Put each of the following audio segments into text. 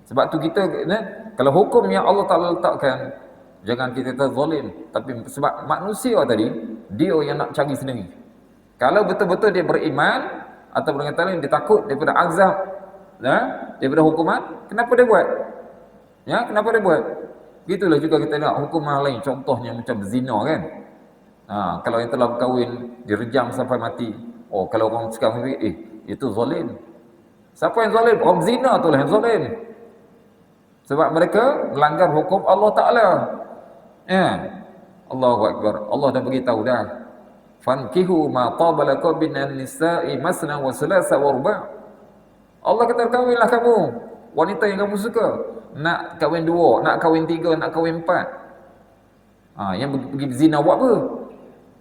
Sebab tu kita kalau hukum yang Allah Taala letakkan, jangan kita zalim, tapi sebab manusia tadi dia yang nak cari sendiri. Kalau betul-betul dia beriman atau dengan kata lain dia takut daripada azab, daripada hukuman, kenapa dia buat? Ya, kenapa dia buat? Gitulah juga kita nak hukuman lain, contohnya macam zina kan. Kalau yang telah berkahwin direjam sampai mati. Oh, kalau orang sekarang fikir, itu zalim. Siapa yang zalim? Orang zina tu lah yang zalim. Sebab mereka melanggar hukum Allah Ta'ala. Ya. Allahu Akbar. Allah dah beritahu dah. Fankihu ma taba lakum minan nisa'i masna wa thulatha wa ruba'. Allah kata kahwinlah kamu wanita yang kamu suka. Nak kahwin 2, nak kahwin 3, nak kahwin 4. Yang pergi zina buat apa?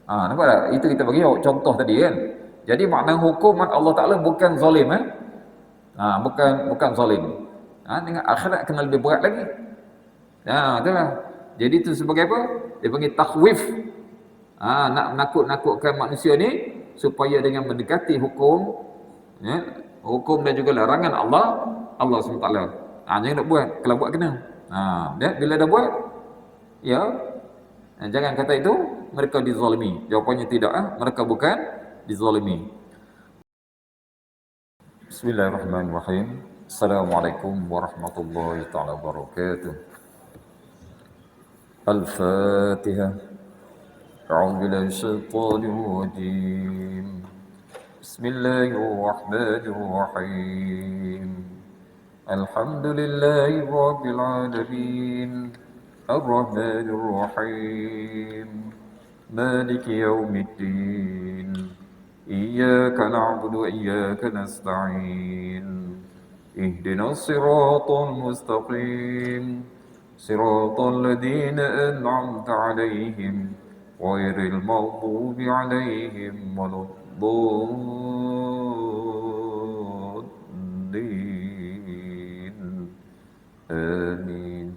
Nampak tak? Itu kita bagi contoh tadi kan. Jadi makna hukuman Allah Ta'ala bukan zalim bukan zalim. Dengan akhirat kena lebih berat lagi. Itulah. Jadi itu sebagai apa? Dia panggil takhwif. Nak nakut-nakutkan manusia ni supaya dengan mendekati hukum, hukum dan juga larangan Allah SWT. Jangan nak buat. Kalau buat kena. Bila dah buat, jangan kata itu mereka dizalimi. Jawapannya tidak. Mereka bukan dizalimi. Bismillahirrahmanirrahim. Assalamualaikum warahmatullahi ta'ala wabarakatuh. Al-Fatihah. A'udzu billahi minasyaitonir rajim. Bismillahirrahmanirrahim. Alhamdulillahi rabbil alamin. Ar-Rahmanir Rahim. Maliki yaumiddin. Iyyaka na'budu wa iyyaka nasta'in. Ihdinas siratal mustaqim. Siratal ladzina an'amta 'alaihim ghairil maghdubi 'alaihim waladdallin. Amin.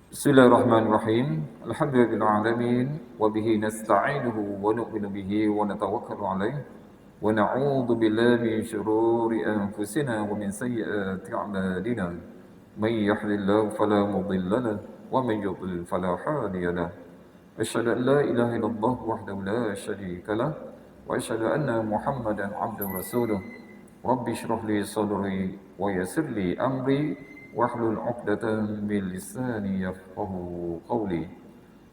Bismillahirrahmanirrahim. Alhamdulillahil alamin wa bihi nasta'inuhu wa nu'minu bihi wa natawakkalu 'alaihi wa na'udzu billahi min shururi anfusina wa min sayyiati a'malina. May yahdihillahu fala mudilla lahu wa may yudlil fala hadiya lahu. Asyhadu an la ilaha illallah wahdahu la syarika lahu wa asyhadu anna Muhammadan 'abduhu wa rasuluh. Rabbi shrah li sadri wa yassir li amri wahlul 'uqdatam min lisani yafqahu qawli.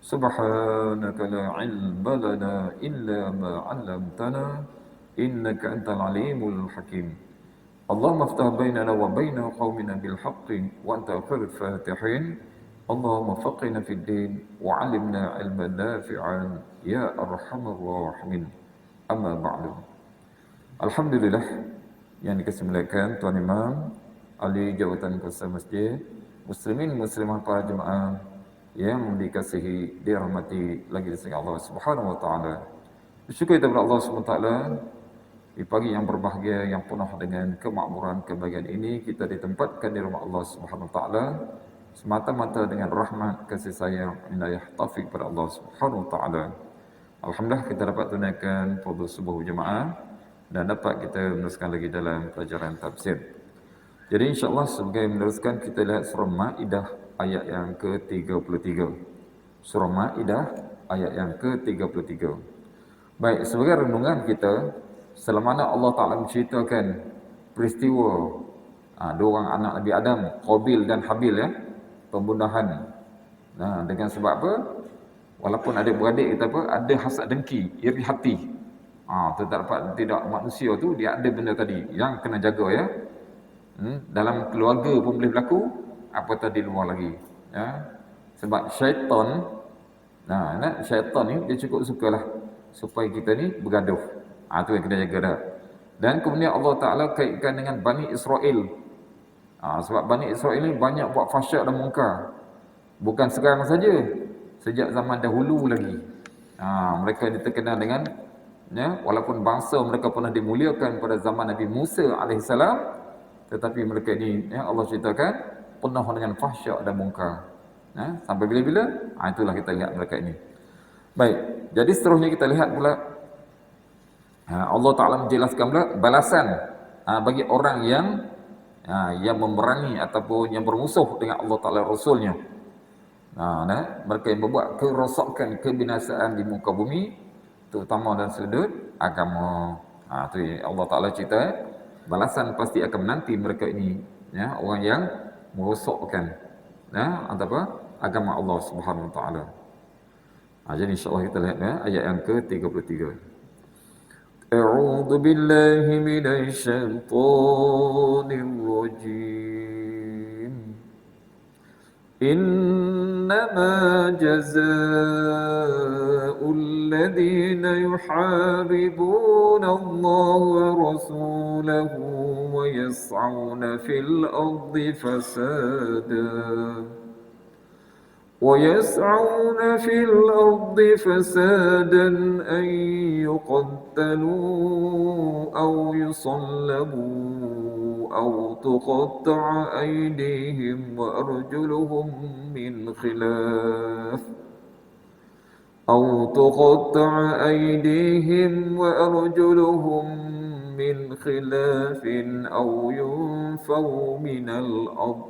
Subhanaka la 'ilma lana illa ma 'allamtana innaka antal alimul hakim. Allahumma aftah bainana wa baina qaumina bil haqqi wa anta khairul fatihin. Allahumma faqihna fid din wa 'allimna 'ilman nafi'an ya arhamar rahimin. Amma ba'du. Alhamdulillah yang dikasihi Tuan Imam, ahli jawatan kuasa masjid, muslimin muslimah para jemaah yang dikasihi, dirahmati lagi di sisi Allah Subhanahu wa taala. Bersyukur kepada Allah Subhanahu wa taala di pagi yang berbahagia yang penuh dengan kemakmuran kebahagiaan ini kita ditempatkan di rumah Allah Subhanahu wa taala semata-mata dengan rahmat, kasih sayang, inayah, taufik pada Allah Subhanahu wa taala. Alhamdulillah kita dapat tunaikan fardu subuh jemaah dan dapat kita meneruskan lagi dalam pelajaran tafsir. Jadi insya-Allah sebagai meneruskan kita lihat surah Maidah ayat yang ke-33. Surah Maidah ayat yang ke-33. Baik, sebagai renungan kita, selama mana Allah Taala menceritakan peristiwa dua orang anak Nabi Adam, Qabil dan Habil pembunuhan. Dengan sebab apa? Walaupun adik-beradik kita ada hasad dengki, iri hati. Tidak manusia tu dia ada benda tadi yang kena jaga dalam keluarga pun boleh berlaku, apatah di luar lagi. Sebab syaitan, syaitan ni dia cukup sukalah supaya kita ni bergaduh. Itu yang kena jaga dah. Dan kemudian Allah Ta'ala kaitkan dengan Bani Israel. Sebab Bani Israel ni banyak buat fahsyat dan munkar. Bukan sekarang saja, sejak zaman dahulu lagi. Mereka ni terkenal dengan walaupun bangsa mereka pernah dimuliakan pada zaman Nabi Musa AS, tetapi mereka ni Allah ceritakan penuh dengan fahsyat dan munkar. Sampai bila-bila? Itulah kita lihat mereka ini. Baik, jadi seterusnya kita lihat pula Allah Ta'ala menjelaskan pula balasan bagi orang yang yang memerangi ataupun yang bermusuh dengan Allah Ta'ala Rasulnya. Mereka yang membuat kerosakan, kebinasaan di muka bumi, terutama dalam sudut agama. Tu Allah Ta'ala cerita, balasan pasti akan menanti mereka ini, orang yang merosakkan agama Allah Subhanahu Wa Ta'ala. Jadi insyaAllah kita lihat ayat yang ke-33. أعوذ بالله من الشيطان الرجيم إنما جزاء الذين يحاربون الله ورسوله ويسعون في الأرض فسادا أن يقتلوا أو يصلبوا أو تقطع أيديهم وأرجلهم من خلاف أو ينفوا من الأرض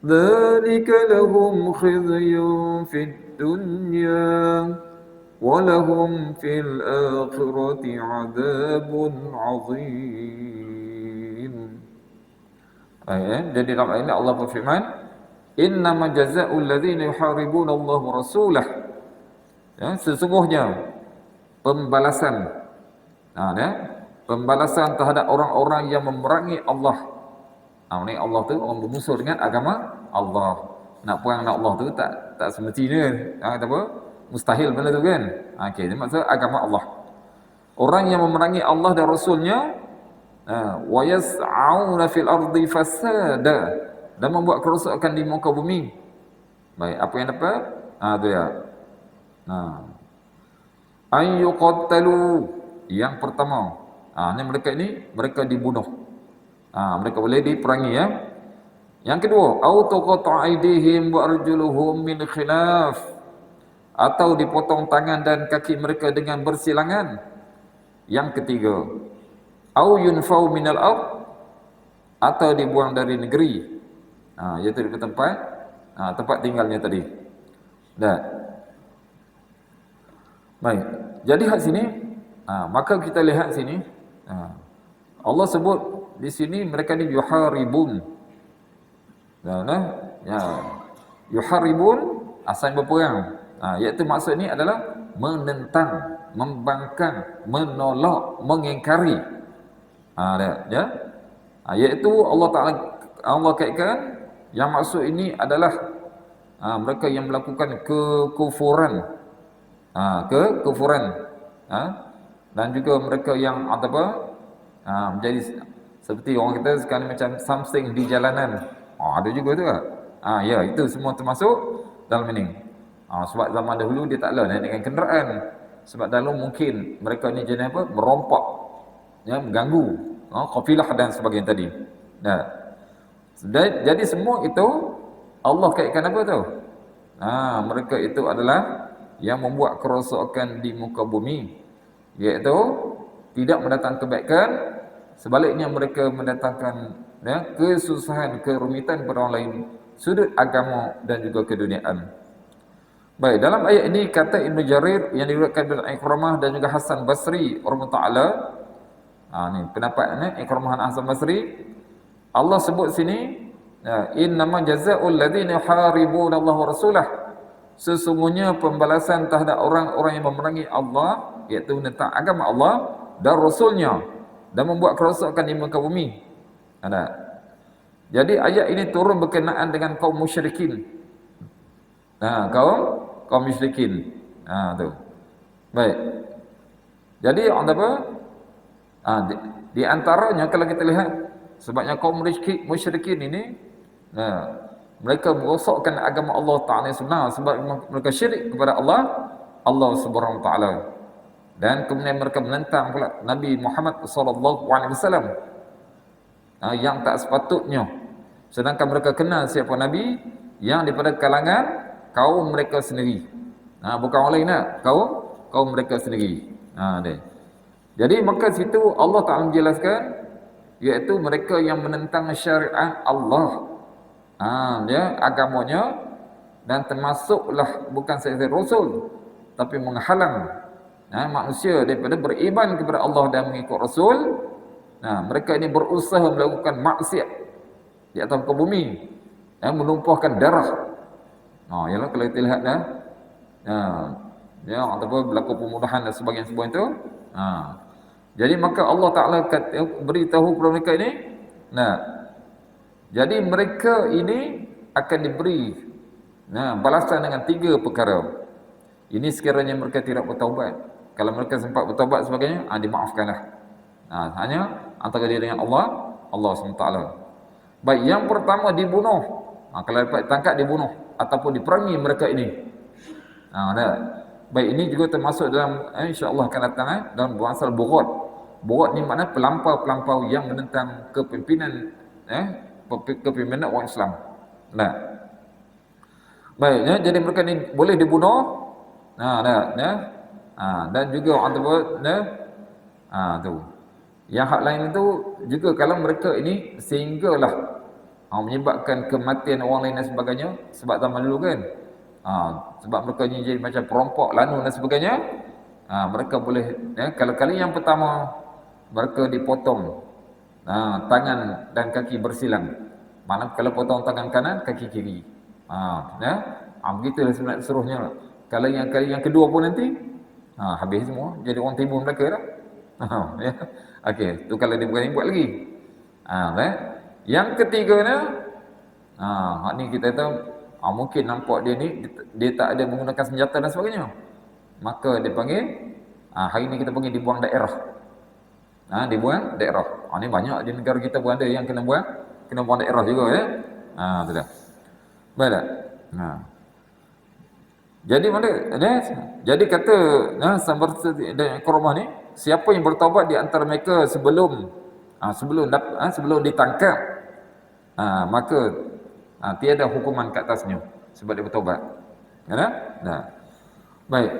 ذلك لهم خزي في الدنيا ولهم في الآخرة عذاب عظيم. Dan di dalam ayat ini Allah berfirman, innama jazaa'ul ladzina yuharibuna Allah wa rasulah. Sesungguhnya pembalasan pembalasan terhadap orang-orang yang memerangi Allah. Ini Allah tu orang bermusuh dengan agama Allah. Nak perang dengan Allah tu tak semestinya mustahil benda tu kan. Okey, dia maksud agama Allah. Orang yang memerangi Allah dan Rasulnya, wa yas'auna fil ardi fasada, dan membuat kerosakan di muka bumi. Baik, apa yang dapat? Tu ya. Ay yuqattalu, yang pertama. Mereka dibunuh. Mereka boleh diperangi ya. Yang kedua, au tuqata aydihim wa arjuluhum min khilaf, atau dipotong tangan dan kaki mereka dengan bersilangan. Yang ketiga, au yunfau minal ard, atau dibuang dari negeri, iaitu dari tempat tinggalnya tadi. Baik. Jadi hak sini, maka kita lihat sini, Allah sebut di sini mereka ni yuharibun. Yuharibun asal berperang. Iaitu maksud ni adalah menentang, membangkang, menolak, mengingkari. Iaitu Allah kaitkan yang maksud ini adalah mereka yang melakukan kekufuran. Dan juga mereka yang menjadi seperti orang kita sekarang macam something di jalanan. Ada juga tu tak? Ya, itu semua termasuk dalam ini. Sebab zaman dahulu dia taklah naikkan kenderaan. Sebab dahulu mungkin mereka ni jenis merompak, mengganggu kafilah dan sebagainya tadi. Jadi semua itu Allah kaitkan apa tu? Mereka itu adalah yang membuat kerosakan di muka bumi, iaitu tidak mendatangkan kebaikan, sebaliknya mereka mendatangkan kesusahan, kerumitan pada orang lain, sudut agama dan juga keduniaan. Baik, dalam ayat ini kata Ibn Jarir yang diriwayatkan oleh Ikramah dan juga Hasan Basri rahimahullah taala. Ni pendapat Ikramah dan Hasan Basri. Allah sebut sini, innama jazaa'ul ladzina yuharibuna Allah wa rasulah. Sesungguhnya pembalasan terhadap orang-orang yang memerangi Allah, iaitu menentang agama Allah dan Rasulnya, dan membuat kerosakan di muka bumi. Jadi ayat ini turun berkenaan dengan kaum musyrikin. Kaum musyrikin. Tu. Baik. Jadi di antaranya kalau kita lihat, sebabnya kaum musyrikin ini mereka merosakkan agama Allah Ta'ala Sunnah, sebab mereka syirik kepada Allah Subhanahu Wa Ta'ala. Dan kemudian mereka menentang pula Nabi Muhammad sallallahu alaihi wasallam yang tak sepatutnya. Sedangkan mereka kenal siapa Nabi yang daripada kalangan kaum mereka sendiri. Bukan orang lain kaum mereka sendiri. Jadi maka situ Allah Ta'ala menjelaskan iaitu mereka yang menentang syariat Allah, agamanya, dan termasuklah bukan sahaja Rasul, tapi menghalang manusia daripada beriman kepada Allah dan mengikut Rasul. Mereka ini berusaha melakukan maksiat di atas muka bumi, menumpahkan darah. Yalah, kalau kita lihat ataupun berlaku pembunuhan dan sebagainya itu. Jadi maka Allah Ta'ala beritahu kepada mereka ini, jadi mereka ini akan diberi balasan dengan 3 perkara. Ini sekiranya mereka tidak bertaubat. Kalau mereka sempat bertaubat sebagainya, dimaafkanlah. Hanya antara dia dengan Allah SWT. Baik, yang pertama dibunuh. Kalau dapat tangkap, dibunuh ataupun diperangi mereka ini. Baik, ini juga termasuk dalam insya-Allah akan datang dalam bahasa Bughat. Bughat ni makna pelampau-pelampau yang menentang kepimpinan kepimpinan orang Islam. Baik, jadi mereka ni boleh dibunuh. Dan juga orang tu. Yang hak lain itu juga kalau mereka ini sehinggalah menyebabkan kematian orang lain dan sebagainya, sebab zaman dulu kan. Sebab mereka ni jadi macam perompok, lanun dan sebagainya. Mereka boleh kalau kali yang pertama mereka dipotong tangan dan kaki bersilang. Mana kalau potong tangan kanan, kaki kiri. Begitulah seterusnya. Kalau yang kali yang kedua pun nanti habis semua, jadi orang timur mereka dah. Okey, tu kalau dia berani buat lagi. Yang ketiganya, ni kita tahu mungkin nampak dia ni dia tak ada menggunakan senjata dan sebagainya. Maka dia panggil hari ni kita panggil dibuang daerah. Dibuang daerah. Ni banyak di negara kita pun ada yang kena buang daerah juga ya. Tu dah. Baik tak? Jadi mana? Jadi kata sambar dan Qur'an ni, siapa yang bertaubat di antara mereka sebelum ditangkap, maka tiada hukuman ke atasnya sebab dia bertaubat. Baik.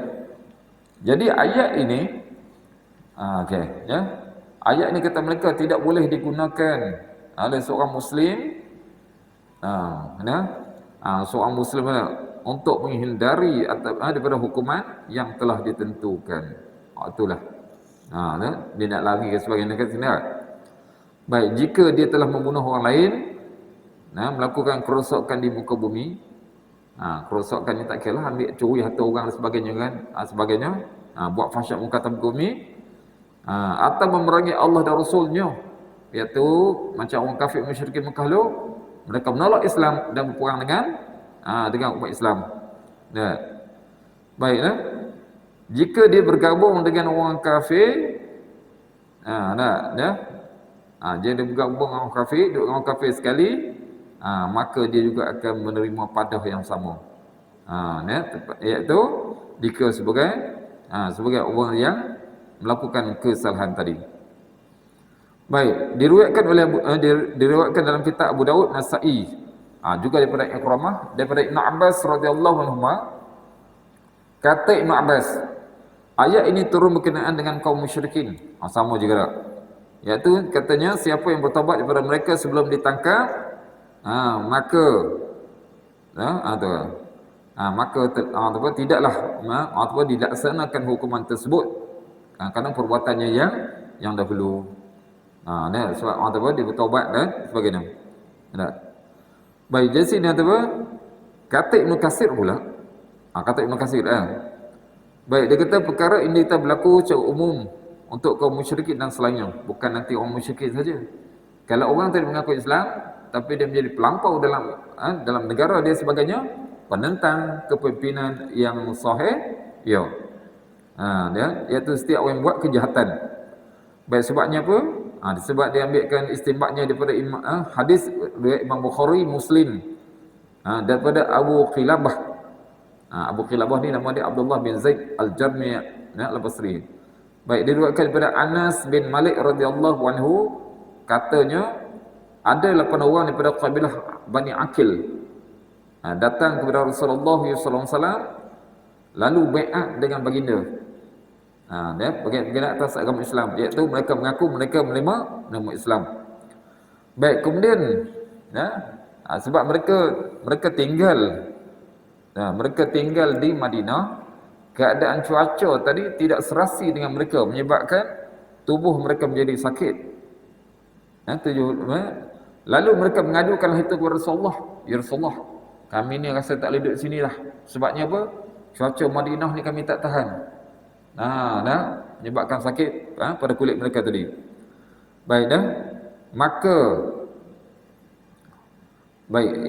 Jadi ayat ini ayat ini kata mereka tidak boleh digunakan oleh seorang muslim seorang muslim untuk menghindari daripada hukuman yang telah ditentukan. Itulah. Dia nak lari ke sebagainya kat sini. Baik, jika dia telah membunuh orang lain, melakukan kerosakan di muka bumi, kerosakan ni tak kira lah, ambil curi harta orang dan sebagainya kan, buat fahsyat muka atas muka bumi, atau memerangi Allah dan Rasulnya, iaitu macam orang kafir musyrikin Mekah dulu, mereka menolak Islam dan berperang dengan umat Islam. Baiklah. Jika dia bergabung dengan orang kafir, dia bergabung dengan orang kafir, duduk dengan orang kafir sekali, maka dia juga akan menerima padah yang sama. Iaitu dikira sebagai orang yang melakukan kesalahan tadi. Baik, diriwayatkan dalam kitab Abu Daud, Nasa'i, juga daripada Ikramah, daripada Ibn Abbas radhiyallahu anhu. Kata Ibn Abbas, ayat ini turun berkenaan dengan kaum musyrikin. Sama juga tak? Iaitu katanya siapa yang bertaubat daripada mereka sebelum ditangkap, maka tidaklah dilaksanakan hukuman tersebut kerana perbuatannya yang dahulu. Sebab dia bertaubat dan sebagainya. Baik, jadi sini kata Ibn Katsir pula. Kata Ibn Katsir baik, dia kata perkara ini tak berlaku secara umum untuk kaum musyrikin dan selainnya, bukan nanti orang musyrikin saja. Kalau orang tadi mengaku Islam tapi dia menjadi pelampau dalam negara dia sebagainya, penentang kepimpinan yang sahih, iaitu setiap orang buat kejahatan. Baik, sebabnya apa? Sebab dia ambilkan istinbatnya daripada hadis riwayat Imam Bukhari, Muslim, daripada Abu Qilabah. Abu Qilabah ni nama dia Abdullah bin Zaid Al-Jarmi Al-Basri. Baik, diriwayatkan daripada Anas bin Malik radhiyallahu anhu, katanya ada 8 orang daripada kabilah Bani Aqil datang kepada Rasulullah sallallahu alaihi wasallam lalu bai'at dengan baginda. Dia bai'at atas agama Islam, iaitu mereka mengaku mereka menerima Islam. Baik, kemudian sebab mereka tinggal mereka tinggal di Madinah, keadaan cuaca tadi tidak serasi dengan mereka, menyebabkan tubuh mereka menjadi sakit. Lalu mereka mengadukan hal itu kepada Rasulullah. Ya Rasulullah, kami ni rasa tak boleh duduk sini lah. Sebabnya apa? Cuaca Madinah ni kami tak tahan. Menyebabkan sakit pada kulit mereka tadi. Baik dah. Maka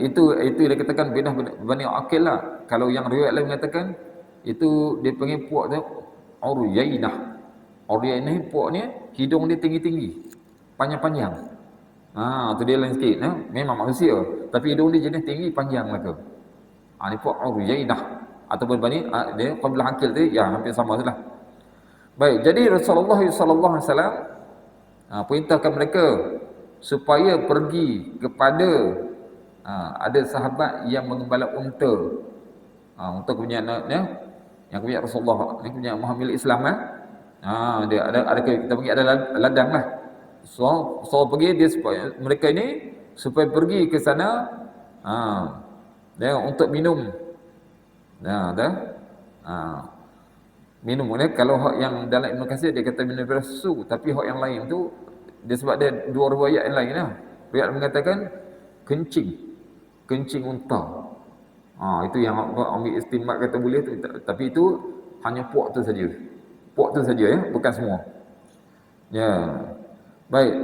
itu dia katakan bidah Bani Aqil lah. Kalau yang riwayat lain mengatakan itu dia panggil puak tu Uryainah. Uryainah puak ni hidung dia tinggi-tinggi, panjang-panjang. Tu dia lain sikit. Memang manusia, tapi hidung dia jenis tinggi panjang mereka. Ni puak Uryainah ataupun Bani dia kabilah Aqil tu ya hampir sama salah. Baik, jadi Rasulullah sallallahu alaihi wasallam perintahkan mereka supaya pergi kepada ada sahabat yang mengembala unta. Unta punya yang punya Rasulullah, yang punya Muhammad Islam dia ada kita panggil ada ladang lah. So pergi dia supaya mereka ini supaya pergi ke sana untuk minum. Minum ni kalau hak yang dalam Ibn Katsir dia kata minum daripada susu, tapi hak yang lain tu dia sebab dia dua riwayat yang lain lah. Riwayat mengatakan kencing unta. Itu yang ambil istimbat kata boleh tu, tapi itu hanya puak tu saja. Puak tu saja ya, bukan semua. Ya. Baik.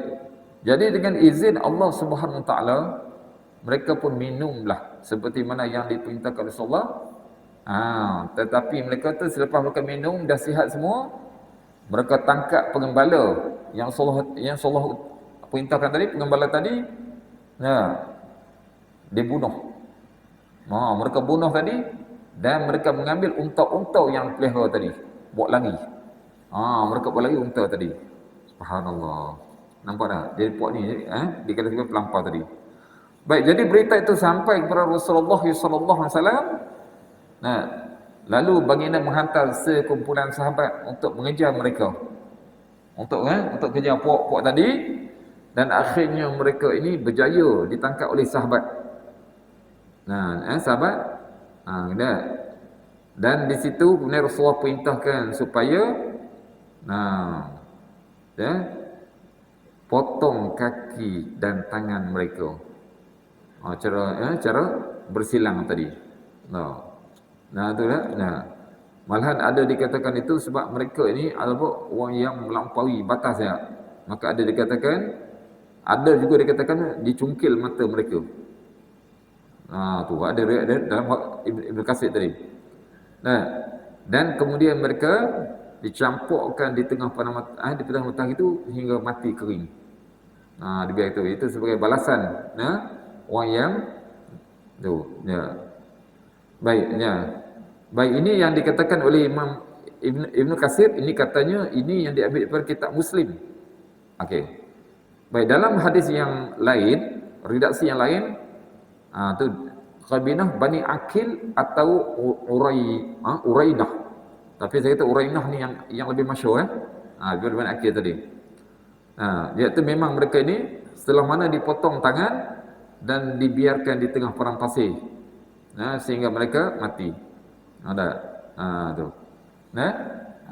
Jadi dengan izin Allah Subhanahu Wa Taala mereka pun minumlah seperti mana yang diperintahkan Rasulullah. Tetapi mereka tu selepas mereka minum dah sihat semua, mereka tangkap pengembala yang Allah perintahkan tadi, pengembala tadi, dibunuh. Mereka bunuh tadi dan mereka mengambil unta-unta yang pelihara tadi, buat lari. Mereka buat lari unta tadi. Subhanallah. Nampak tak? Jadi puak ni dikatakan pelampar tadi. Baik, jadi berita itu sampai kepada Rasulullah sallallahu alaihi wasallam. Lalu baginda menghantar sekumpulan sahabat untuk mengejar mereka. Untuk kejar puak-puak tadi, dan akhirnya mereka ini berjaya ditangkap oleh sahabat. Sahabat. Dan di situ kemudian Rasulullah perintahkan supaya potong kaki dan tangan mereka. Cara bersilang tadi. Malahan ada dikatakan itu sebab mereka ini adalah orang yang melampaui batas ya. Maka ada dikatakan, ada juga dikatakan dicungkil mata mereka. Tu ada dalam Ibn Katsir tadi. Dan kemudian mereka dicampurkan di tengah matahari itu hingga mati kering. Dibiar itu sebagai balasan orang yang tu Baik, ini yang dikatakan oleh Imam Ibn Katsir, ini katanya ini yang diambil daripada kitab Muslim. Okey. Baik, dalam hadis yang lain, redaksi yang lain, tu Qabinah Bani Aqil atau Urainah. Tapi saya kata Urainah ni yang lebih masyhur daripada Bani Aqil tadi. Iaitu memang mereka ini setelah mana dipotong tangan dan dibiarkan di tengah padang pasir. Sehingga mereka mati. Tu.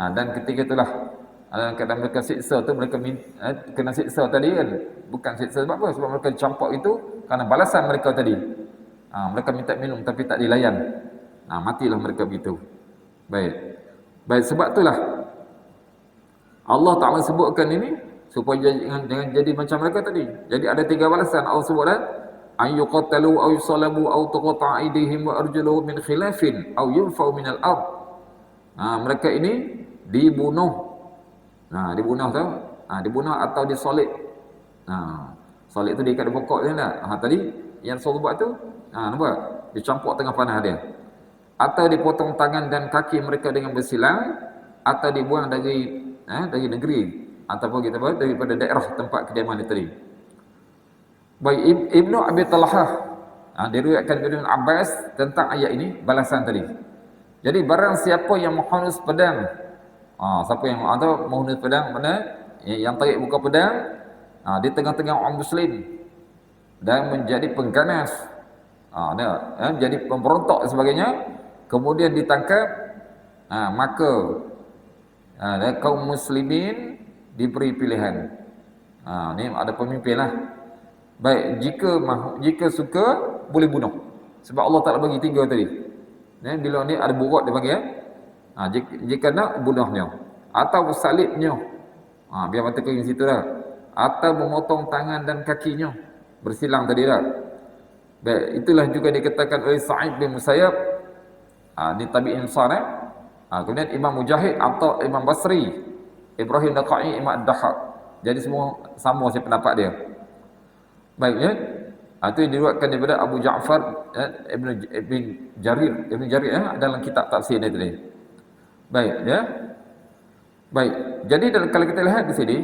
Dan ketika itulah kadang mereka siksa tu, mereka kena siksa tadi kan, bukan siksa sebab apa? Sebab mereka campak itu kerana balasan mereka tadi. Mereka minta minum tapi tak dilayan. Matilah mereka begitu. Baik, sebab itulah Allah Ta'ala sebutkan ini supaya jangan jadi macam mereka tadi. Jadi ada 3 balasan Allah sebutkan, ay yuqatalu aw yusalabu aw tuqta'a aydihim wa arjuluhum min khilafin aw yunfau minal ard. Mereka ini dibunuh. Dibunuh atau disolek. Solek tu diikat di pokok dia tak? Tadi yang Rasul buat tu, nampak? Dicampur tengah panah dia. Atau dipotong tangan dan kaki mereka dengan bersilang, atau dibuang dari negeri, ataupun kita buat daripada daerah tempat kediaman dia tadi. Baik, Ibnu Abi Talhah diriwayatkan dari Ibn Abbas tentang ayat ini, balasan tadi. Jadi barang siapa yang menghunus pedang, siapa yang menghunus pedang, mana yang tarik buka pedang di tengah-tengah orang muslim, dan menjadi pengganas, menjadi pemberontak dan sebagainya, kemudian ditangkap, maka kaum muslimin diberi pilihan. Ni ada pemimpin lah. Baik, jika suka boleh bunuh. Sebab Allah Taala bagi 3 tadi. Bila ni ada burat dia bagi jika nak bunuhnya atau salibnya. Biar mata kering situ dah. Atau memotong tangan dan kakinya. Bersilang tadi dah. Baik, itulah juga dikatakan oleh Sa'id bin Musayyab. Ni tabi'in salih. Kemudian Imam Mujahid atau Imam Basri, Ibrahim Naqai, Imam Ad-Dahhak. Jadi semua sama saya pendapat dia. Baik, ya. Itu yang diriwayatkan daripada Abu Ja'far Ibn Jarir dalam kitab tafsir dia tadi. Baik, ya. Baik. Jadi kalau kita lihat di sini,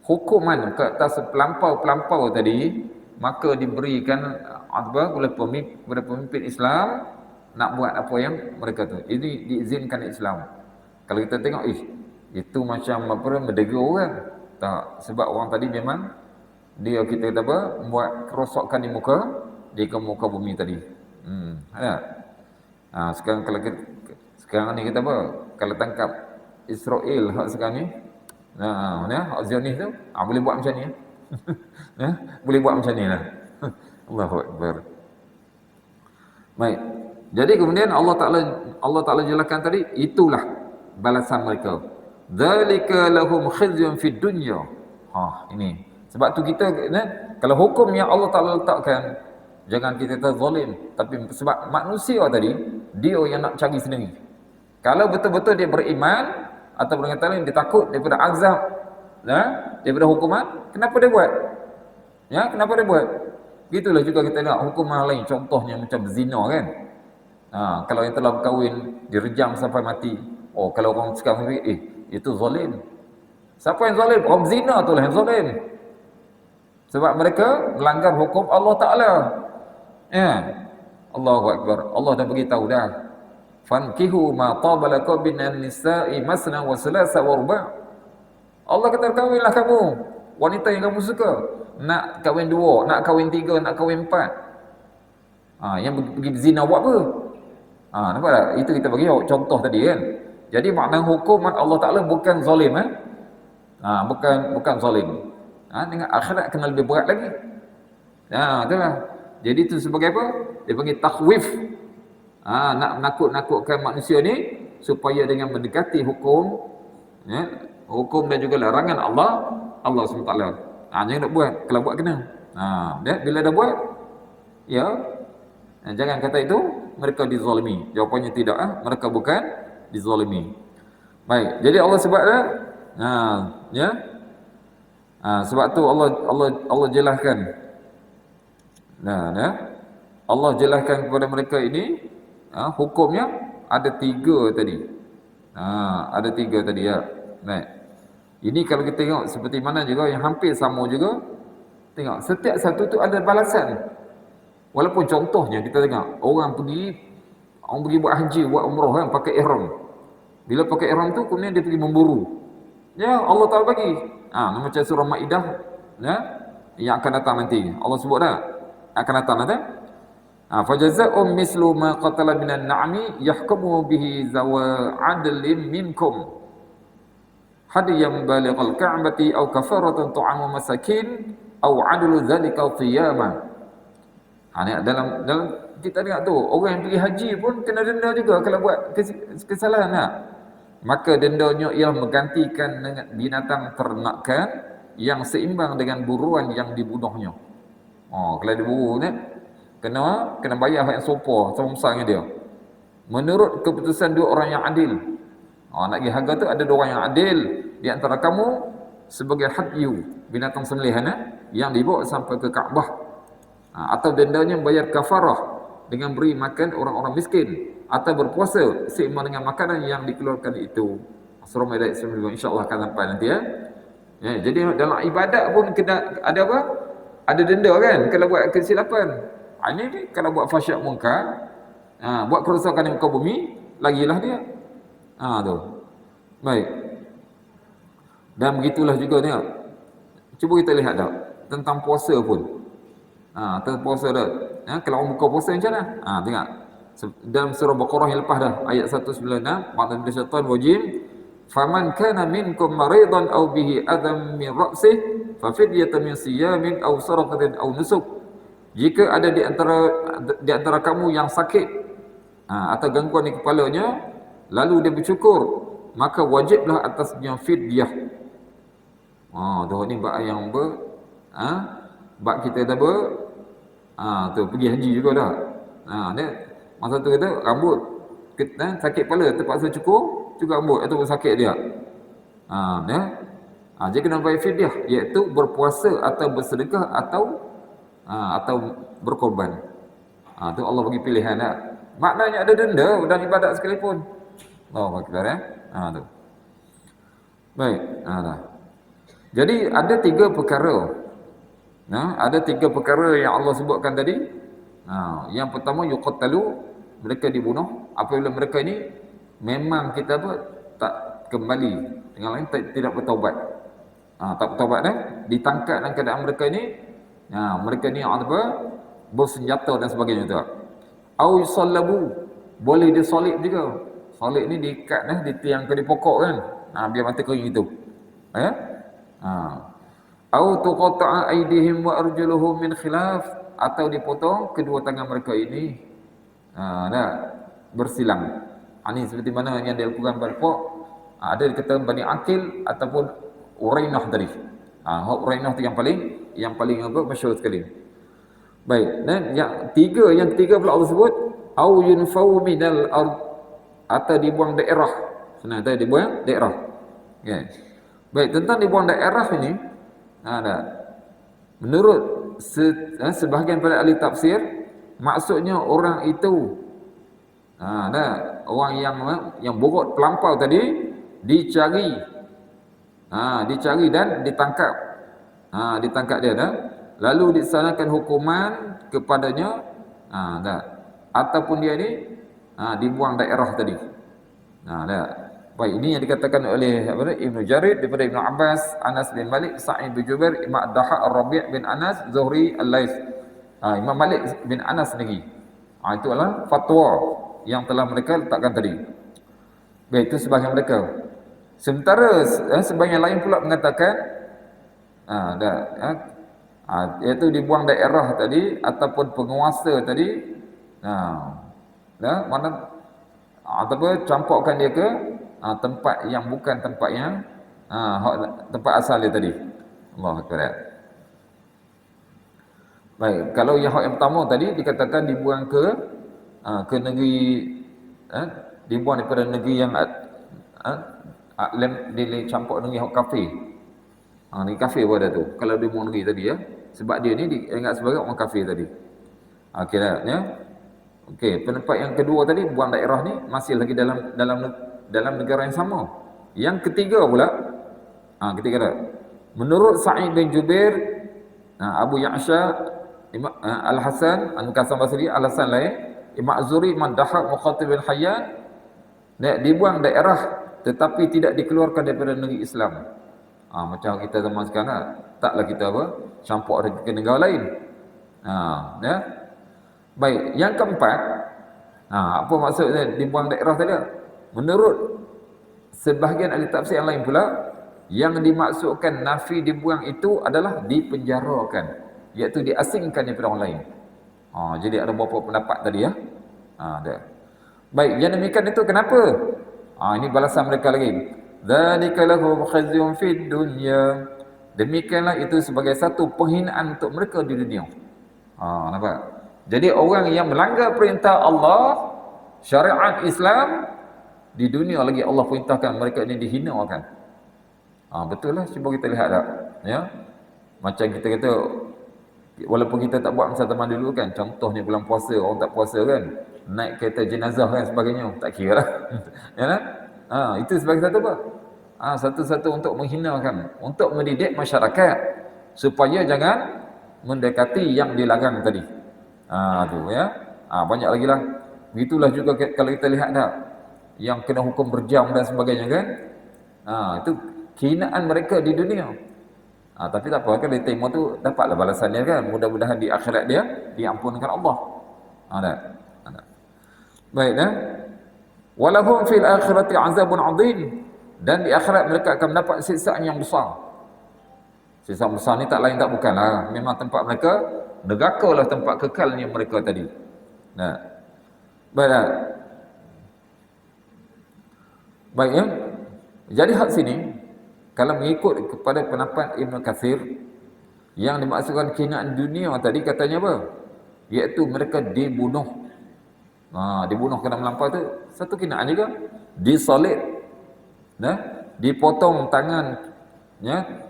hukuman ke atas pelampau tadi, maka diberikan oleh pemimpin Islam nak buat apa yang mereka tu. Ini diizinkan Islam. Kalau kita tengok, itu macam apa, mendera orang. Tak, sebab orang tadi memang dia, kita kata apa, buat kerosakan di muka bumi tadi. Sekarang sekarang ni kita apa? Kalau tangkap Israel hak sekarang ni, hak Zionis tu, boleh buat macam ni. Boleh buat macam ni lah. Allahu Akbar. Baik. Jadi kemudian Allah Taala jelaskan tadi, itulah balasan mereka. Dzalika lahum khizyun fid dunya. Ini. Sebab tu kita kalau hukum yang Allah Taala letakkan, jangan kita zalim, tapi sebab manusia tadi dia yang nak cari sendiri. Kalau betul-betul dia beriman atau berkata lain dia takut daripada azab, daripada hukuman, kenapa dia buat? Kenapa dia buat? Gitulah juga kita lihat hukuman lain, contohnya macam zina kan. Kalau yang telah berkahwin direjam sampai mati. Kalau orang sekarang itu zalim. Siapa yang zalim? Orang zina tu lah yang zalim. Sebab mereka melanggar hukum Allah Taala. Allahu Akbar. Allah dah beritahu dah. Fankihu ma taba lakum minan nisa'i masna wa thulatha wa ruba'. Allah kata kahwinlah kamu wanita yang kamu suka. Nak kahwin 2, nak kahwin 3, nak kahwin 4. Yang pergi zina buat apa? Nampak tak? Itu kita bagi contoh tadi kan. Jadi makna hukuman Allah Taala bukan zalim bukan zalim. Dengan akhirat kena lebih berat lagi. Itulah. Jadi itu sebagai apa? Dia panggil takhwif. Nak menakut-nakutkan manusia ni supaya dengan mendekati hukum, hukum dan juga larangan Allah SWT. Jangan nak buat. Kalau buat kena. Bila dah buat, jangan kata itu mereka dizalimi. Jawapannya tidak. Mereka bukan dizalimi. Baik. Jadi Allah sebut sebab tu Allah jelaskan. Allah jelaskan kepada mereka ini hukumnya ada 3 tadi. Ada 3 tadi ya. Baik. Ini kalau kita tengok seperti mana juga yang hampir sama juga. Tengok setiap satu tu ada balasan. Walaupun contohnya kita tengok orang pergi buat haji, buat umrah kan, pakai ihram. Bila pakai ihram tu kemudian dia pergi memburu. Allah Taala bagi. Macam surah Maidah yang akan datang nanti. Allah sebut dah akan datang nanti. Fajaza'um mislu ma qatala minan na'mi yahkumu bihi zawa 'adlin minkum hadiyan balighal ka'bati aw kafaratun tu'amu masakin aw 'adlu dzalika qiyamah. Dalam kita tengok tu, orang yang pergi haji pun kena denda juga kalau buat kesalahan. Maka dendanya ialah menggantikan dengan binatang ternakan yang seimbang dengan buruan yang dibunuhnya. Kalau diburu ni kena bayar yang sama besar dengan dia. Menurut keputusan 2 orang yang adil. Nak pergi harga tu ada 2 orang yang adil di antara kamu sebagai hadyu, binatang sembelihan yang dibawa sampai ke Kaabah. Atau dendanya bayar kafarah dengan beri makan orang-orang miskin atau berpuasa seimbang dengan makanan yang dikeluarkan itu. Surah Maidah 92 insya-Allah akan sampai nanti ya. Jadi dalam ibadat pun kena ada apa? Ada denda kan kalau buat kesilapan. Ini kalau buat fasyak munkar, buat kerosakan di muka bumi, lagilah dia. Tu. Baik. Dan begitulah juga tengok. Cuba kita lihat dah tentang puasa pun. Atau puasa dah. Kalau orang buka puasa macam mana? Tengok. Dalam surah Baqarah yang lepas dah, ayat 196, ma'adhan syaitan wajim, faman kana minkum maridan aw bihi adam min ra'sih fa fidyatun min siyamin aw sadaqatin aw nusuk. Jika ada di antara kamu yang sakit atau gangguan di kepalanya, lalu dia bercukur, maka wajiblah atasnya fidyah. Tu ni bab yang bab kita dah tu pergi haji juga dah. Dia masa tu kata rambut sakit kepala terpaksa cukur rambut ataupun sakit dia. Dia kena bayar fidyah, iaitu berpuasa atau bersedekah atau berkorban. Tu Allah bagi pilihan dah. Maknanya ada denda dalam ibadat sekalipun. Allahu akbar tu. Baik, dah. Jadi ada tiga perkara. Ada tiga perkara yang Allah sebutkan tadi. Yang pertama yuqattalu, mereka dibunuh apabila mereka ini memang kita tak kembali, dengan lain tidak bertaubat. Tak bertaubat ditangkap dalam keadaan mereka ini mereka ni bersenjata dan sebagainya tu. Au yusallabu, boleh disalib juga. Salib ni diikat di tiang ke di pokok kan. Biar mati kering itu. Au tuqata'a aydihim wa arjuluhum min khilaf, atau dipotong kedua tangan mereka ini bersilang. Ini seperti mana yang dilakukan Balpok. Ada dikata Bani Aqil ataupun Urainah tadi. Urainah tu yang paling masyhur sekali. Baik, dan yang ketiga pula Allah sebut au yunfau minal ard, atau dibuang daerah. Senang tadi dibuang daerah. Okay. Baik, tentang dibuang daerah ini menurut sebahagian pada ahli tafsir, maksudnya orang itu orang yang borot pelampau tadi dicari dan ditangkap dia lalu disanakan hukuman kepadanya ataupun dia ni dibuang daerah tadi. Baik, ini yang dikatakan oleh Ibnu Jarir daripada Ibnu Abbas, Anas bin Malik, Sa'id bin Jubair, Imam Ad-Dahhak, Rabi' bin Anas, Zuhri, Al-Laits. Imam Malik bin Anas lagi. Itu adalah fatwa yang telah mereka letakkan tadi. Baik, itu sebahagian mereka. Sementara sebahagian lain pula mengatakan iaitu dibuang daerah tadi ataupun penguasa tadi, mana ataupun campurkan dia ke tempat yang bukan tempat yang tempat asal dia tadi. Allahu akbar. Baik, kalau yang pertama tadi dikatakan dibuang ke negeri dibuang daripada negeri yang dicampur negeri kafir. Negeri kafir pun ada tu. Kalau dia buang negeri tadi sebab dia ni dianggap sebagai orang kafir tadi. Okey dah ya. Okey, pendapat yang kedua tadi buang daerah ni masih lagi dalam negara yang sama. Yang ketiga pula menurut Sa'id bin Jubair, Abu Ya'sha, Al-Hasan, An-Qasim Basri, Al-Hasan lain, Imam Azuri, Imam Dahhak, Mukhatib bin Hayyan, dibuang daerah tetapi tidak dikeluarkan daripada negeri Islam. Macam kita zaman sekarang taklah kita campur ke negara lain. Baik, yang keempat, apa maksudnya dibuang daerah tadi? Menurut sebahagian ahli tafsir yang lain pula, yang dimaksudkan nafi dibuang itu adalah dipenjarakan, iaitu diasingkan daripada orang lain. Jadi ada beberapa pendapat tadi ada. Baik, yang demikian itu kenapa? Ini balasan mereka lagi. Dzalika lahum khizyun fid dunya. Demikianlah itu sebagai satu penghinaan untuk mereka di dunia. Nampak? Jadi orang yang melanggar perintah Allah, syariat Islam, di dunia lagi Allah perintahkan mereka ini dihinakan. Betul lah, cuba kita lihat tak? Ya. Macam kita kata, walaupun kita tak buat masa zaman dulu kan, contohnya bulan puasa, orang tak puasa kan, naik kereta jenazah kan sebagainya, tak kira lah. Ya kan? Itu sebagai satu apa? Satu-satu untuk menghinakan, untuk mendidik masyarakat supaya jangan mendekati yang dilarang tadi. Tu ya. Banyak lagi lah. Begitulah juga kalau kita lihat dah, yang kena hukum berjam dan sebagainya kan. Itu kehinaan mereka di dunia. Tapi tak apa kan, dia tengok tu dapatlah balasan dia kan. Mudah-mudahan di akhirat dia diampunkan Allah. Dah. Dah. Baik dah. Walahum fil akhirati azabun azim, dan di akhirat mereka akan mendapat siksaan yang besar. Siksaan besar ni tak lain tak bukanlah, memang tempat mereka neraka lah, tempat kekalnya mereka tadi. Nah. Baik dah. Baik ya. Jadi hak sini kalau mengikut kepada pendapat Ibn Katsir, yang dimaksudkan kehinaan dunia tadi katanya apa? Iaitu mereka dibunuh. Dibunuh kena melampau tu satu kehinaan juga. Disalib, dipotong tangan,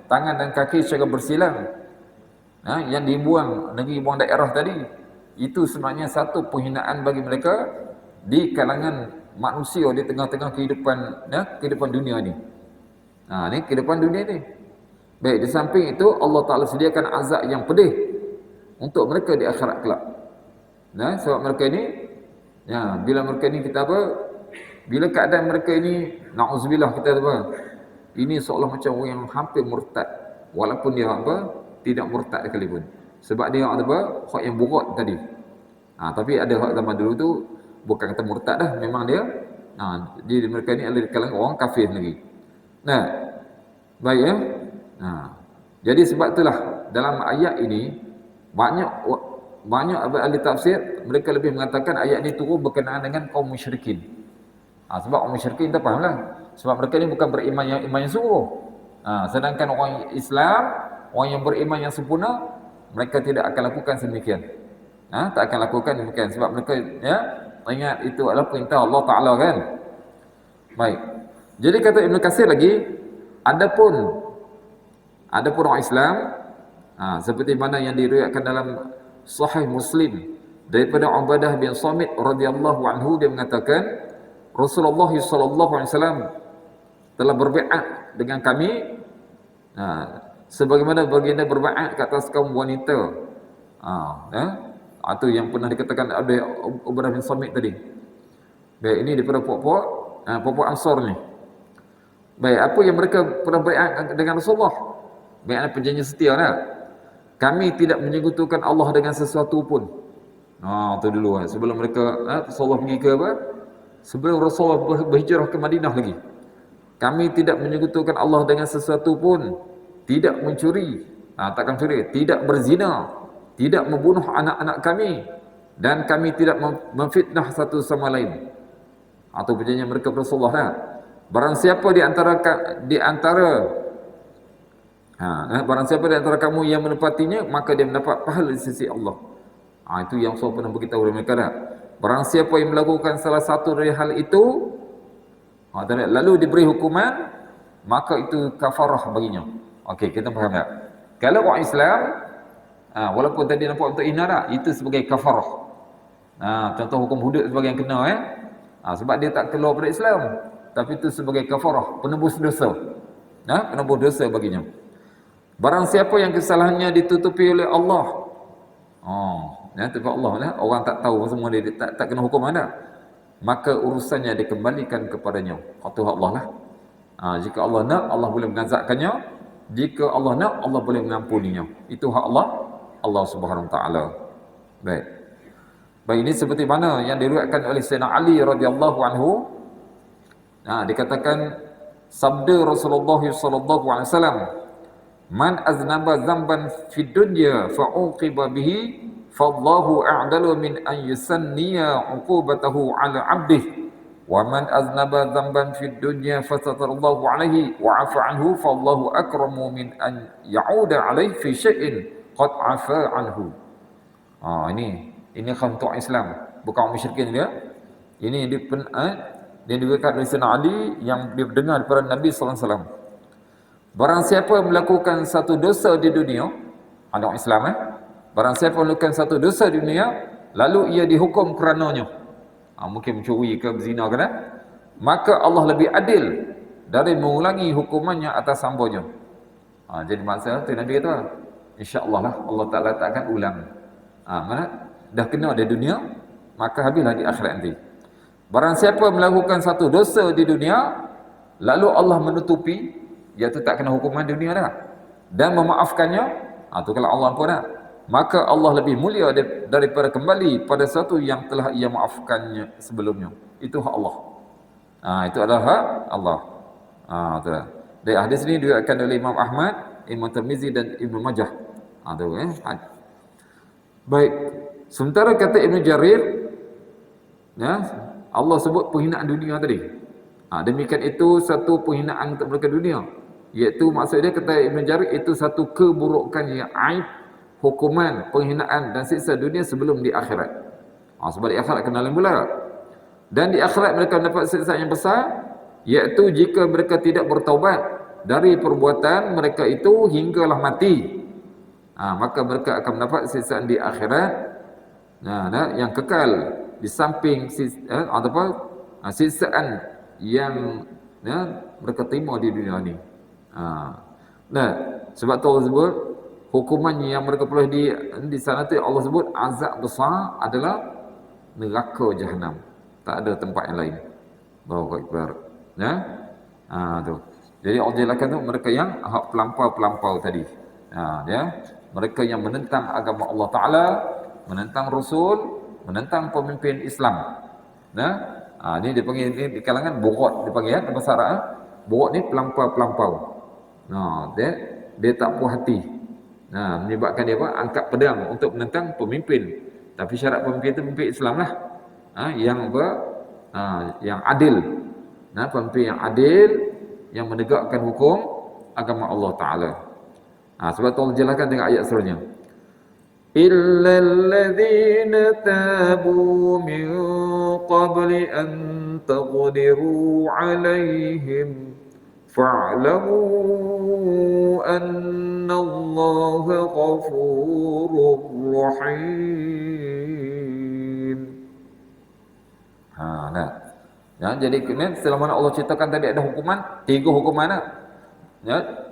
tangan dan kaki secara bersilang, yang dibuang negeri buang daerah tadi, itu sebenarnya satu penghinaan bagi mereka di kalangan manusia di tengah-tengah kehidupan dunia ni. Ni kehidupan dunia ni. Baik, di samping itu Allah Ta'ala sediakan azab yang pedih untuk mereka di akhirat kelak. Sebab mereka ni, bila mereka ni kita apa? Bila keadaan mereka ini, na'udzubillah kita apa? Ini seolah macam orang yang hampir murtad, walaupun dia apa? Tidak murtad sekalipun. Sebab dia ada apa? Hak yang buruk tadi. Tapi ada hak zaman dulu tu bukan kata murtad dah, memang dia jadi mereka ni adalah di kalangan orang kafir lagi. Baik ya. Jadi sebab itulah dalam ayat ini banyak ahli tafsir mereka lebih mengatakan ayat ini turun berkenaan dengan kaum musyrikin. Sebab orang musyrikin kita fahamlah, sebab mereka ni bukan beriman yang iman yang sungguh. Sedangkan orang Islam, orang yang beriman yang sempurna, mereka tidak akan lakukan sedemikian. Tak akan lakukan demikian sebab mereka ingat itu adalah perintah Allah Ta'ala kan. Baik. Jadi kata Ibn Katsir lagi, adapun orang Islam, seperti mana yang diriwayatkan dalam Sahih Muslim daripada Ubadah bin Samit radhiyallahu anhu, dia mengatakan Rasulullah sallallahu alaihi wasallam telah berbaiat dengan kami sebagaimana baginda berbaiat ke atas kaum wanita. Itu yang pernah dikatakan oleh Ubadah bin Samit tadi. Baik, ini daripada puak-puak Ansar ni. Baik, apa yang mereka pernah baiat dengan Rasulullah? Baiat perjanjian setia dah. Kami tidak menyekutukan Allah dengan sesuatu pun. Itu dulu sebelum mereka Rasulullah pergi ke apa? Sebelum Rasulullah berhijrah ke Madinah lagi. Kami tidak menyekutukan Allah dengan sesuatu pun, tidak mencuri, takkan curi, tidak berzina, tidak membunuh anak-anak kami, dan kami tidak memfitnah satu sama lain. Atau perjanjian mereka Rasulullah dah. Barang siapa di antara kamu yang menepatinya, maka dia mendapat pahala di sisi Allah. Itu yang Rasul pernah beritahu kepada mereka dah. Barang siapa yang melakukan salah satu dari hal itu, lalu diberi hukuman, maka itu kafarah baginya. Okey, kita faham tak? Kalau orang Islam, walaupun tadi nampak untuk hina tak, itu sebagai kafarah. Contoh hukum hudud sebagai yang kena sebab dia tak keluar dari Islam, tapi itu sebagai kafarah, penebus dosa. Penebus dosa baginya. Barang siapa yang kesalahannya ditutupi oleh Allah, tempat Allah lah, orang tak tahu semua, dia tak kena hukum anda, maka urusannya dikembalikan kepadanya. Itu hak Allah lah. Jika Allah nak, Allah boleh mengazabkannya. Jika Allah nak, Allah boleh mengampuninya. Itu hak Allah Subhanahu Wa Taala. Baik, ini seperti mana yang diriwayatkan oleh Sayyidina Ali radhiyallahu anhu. Dikatakan sabda Rasulullah sallallahu alaihi wasallam, man aznaba dzamban fid dunya fa uqiba bihi fallahu a'dalu min an yusanniya 'uqubatahu 'ala 'abdihi wa man aznaba dzamban fid dunya fasatarallahu 'alaihi wa 'afa 'anhu fallahu akramu min an ya'uda 'alaihi fi syai'in qad 'afa 'anhu. Ini khantu' Islam, bukan musyrikin dia. Ini dia diberikan oleh Sayyidina Ali yang dia dengar daripada Nabi sallallahu alaihi wasallam. Barang siapa melakukan satu dosa di dunia, ada orang Islam barang siapa melakukan satu dosa di dunia, lalu ia dihukum kerananya, mungkin mencuri ke berzina ke, maka Allah lebih adil dari mengulangi hukumannya atas hambanya. Jadi maksudnya tu Nabi kata, insya-Allah lah Allah Taala tak akan ulang. Mana dah kena di dunia, maka habislah di akhirat nanti. Barang siapa melakukan satu dosa di dunia, lalu Allah menutupi, iaitu tak kena hukuman dunia dah, dan memaafkannya, itu kalau Allah ampun dah, maka Allah lebih mulia daripada kembali pada satu yang telah ia maafkannya sebelumnya. Itu hak Allah. Itu adalah hak Allah. Itu dah. Dari hadis ini diriwayatkan oleh Imam Ahmad, Imam Tirmizi dan Ibnu Majah. Baik. Sementara kata Ibnu Jarir, ya, Allah sebut penghinaan dunia tadi. Demikian itu satu penghinaan untuk mereka dunia. Iaitu maksudnya kata Ibn Jarir itu satu keburukan yang aib, hukuman, penghinaan dan siksa dunia sebelum di akhirat. Sebab di akhirat kena lain pula. Dan di akhirat mereka mendapat siksa yang besar, iaitu jika mereka tidak bertaubat dari perbuatan mereka itu hinggalah mati. Maka mereka akan mendapat siksaan di akhirat yang kekal di samping siksaan yang mereka terima di dunia ni. Sebab tu Allah sebut hukuman yang mereka peroleh di sana tu Allah sebut azab besar adalah neraka jahanam. Tak ada tempat yang lain. Allahu Akbar. Tu. Jadi Allah jelaskan tu mereka yang hak pelampau-pelampau tadi. Mereka yang menentang agama Allah Taala, menentang Rasul, menentang pemimpin Islam. Ini dipanggil di kalangan borat dipanggil dalam bahasa Arab. Borat ni pelampau-pelampau. Dia tak puas hati. Menyebabkan dia angkat pedang untuk menentang pemimpin. Tapi syarat pemimpin itu pemimpin Islam lah. Yang adil. Pemimpin yang adil yang menegakkan hukum agama Allah Taala. Sebab tu Allah jelaskan dengan ayat seterusnya. إلا الذين تابوا من قبل أن تقدروا عليهم فاعلموا أن الله غفور رحيم. Jadi setelah mana Allah ceritakan tadi ada hukuman, 3 hukuman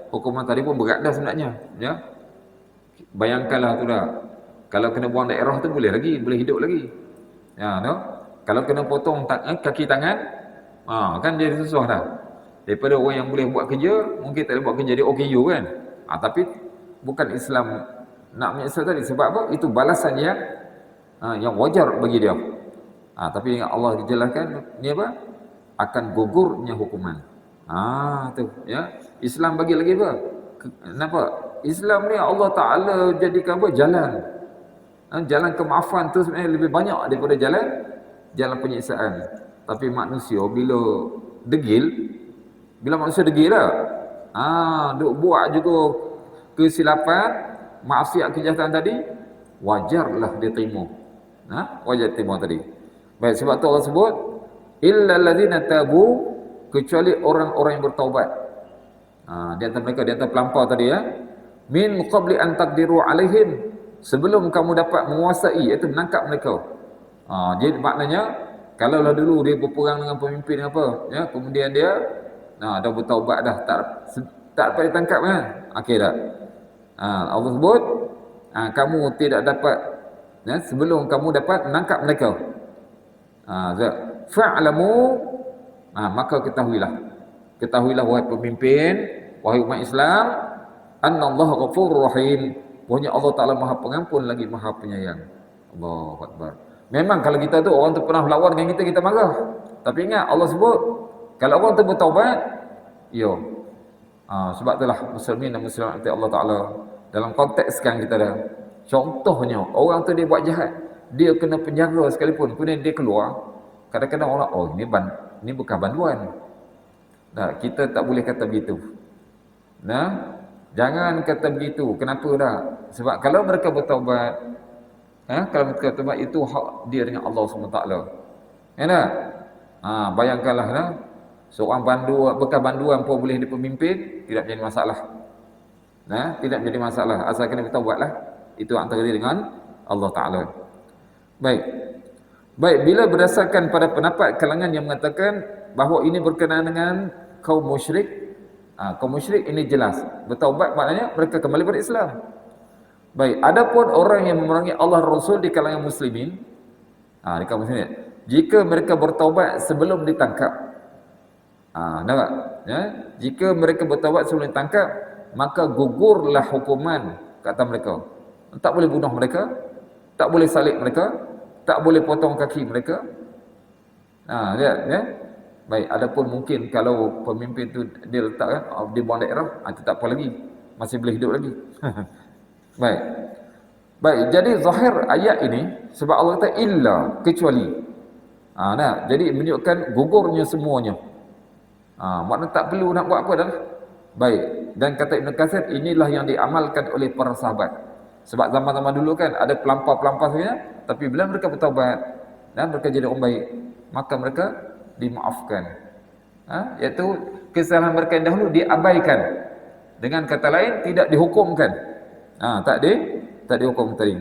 hukuman tadi pun berat dah sebenarnya. Bayangkanlah tu dah. Kalau kena buang daerah tu boleh hidup lagi. Kalau kena potong kaki tangan, kan jadi susah dah. Daripada orang yang boleh buat kerja, mungkin tak boleh buat kerja, dia OKU kan. Tapi bukan Islam nak menyiksa tadi. Sebab apa? Itu balasan yang wajar bagi dia. Tapi Allah jelaskan ni apa? Akan gugurnya hukuman. Tu ya. Islam bagi lagi apa? Kenapa? Islam ni Allah Ta'ala jadikan apa? Jalan. Jalan kemaafan tu sebenarnya lebih banyak daripada jalan penyiksaan. Tapi manusia bila manusia degil lah, duk buat juga kesilapan, maksiat kejahatan tadi, wajarlah dia terima. Wajar terima tadi. Baik, sebab tu Allah sebut illa allazina tabu, kecuali orang-orang yang bertaubat. Di antara mereka, di antara pelampau tadi min qabli an taqdiru alaihim, sebelum kamu dapat menguasai, iaitu menangkap mereka. Jadi maknanya kalaulah dulu dia berperang dengan pemimpin kemudian dia dah bertaubat dah, tak dapat ditangkap kan? Okey dah. Allah sebut kamu tidak dapat sebelum kamu dapat menangkap mereka. Fa'lamu, maka ketahuilah wahai pemimpin, wahai umat Islam, annallaha ghafurur rahim, bahwa Allah Ta'ala Maha Pengampun lagi Maha Penyayang. Allahu Akbar. Memang kalau kita tu orang tu pernah lawan dengan kita marah. Tapi ingat Allah sebut kalau orang tu bertaubat, sebab itulah muslimin dan muslimat Allah Ta'ala dalam konteks sekarang kita dah. Contohnya orang tu dia buat jahat, dia kena penjara sekalipun, kemudian dia keluar, kadang-kadang orang ini bukan banduan. Kita tak boleh kata begitu. Jangan kata begitu. Kenapa dah? Sebab kalau mereka bertaubat, kalau mereka bertaubat, itu hak dia dengan Allah SWT. Bayangkanlah seorang bekas banduan pun boleh dipemimpin, tidak menjadi masalah. Tidak menjadi masalah asalkan dia bertaubatlah. Itu antara dia dengan Allah Ta'ala. Baik, bila berdasarkan pada pendapat kalangan yang mengatakan bahawa ini berkenaan dengan kaum musyrik, kaum musyrik ini jelas bertaubat maknanya mereka kembali pada Islam. Baik, adapun orang yang memerangi Allah Rasul di kalangan muslimin, di kaum muslimin, jika mereka bertaubat sebelum ditangkap, nampak? Jika mereka bertaubat sebelum ditangkap, maka gugurlah hukuman, kata mereka. Tak boleh bunuh mereka, tak boleh salib mereka, tak boleh potong kaki mereka. Lihat ya. Baik, adapun mungkin kalau pemimpin tu dia letakkan di buang daerah, itu tak apa lagi, masih boleh hidup lagi. Baik. Baik, jadi zahir ayat ini sebab Allah kata illa, kecuali. Jadi menunjukkan gugurnya semuanya. Maknanya tak perlu nak buat apa dah. Baik, dan kata Ibn Katsir, inilah yang diamalkan oleh para sahabat. Sebab zaman-zaman dulu kan ada pelampar-pelampar saja, tapi bila mereka bertaubat dan mereka jadi orang baik, maka mereka dimaafkan. Iaitu kesalahan mereka yang dahulu diabaikan. Dengan kata lain, tidak dihukumkan. Tak dihukum tadi.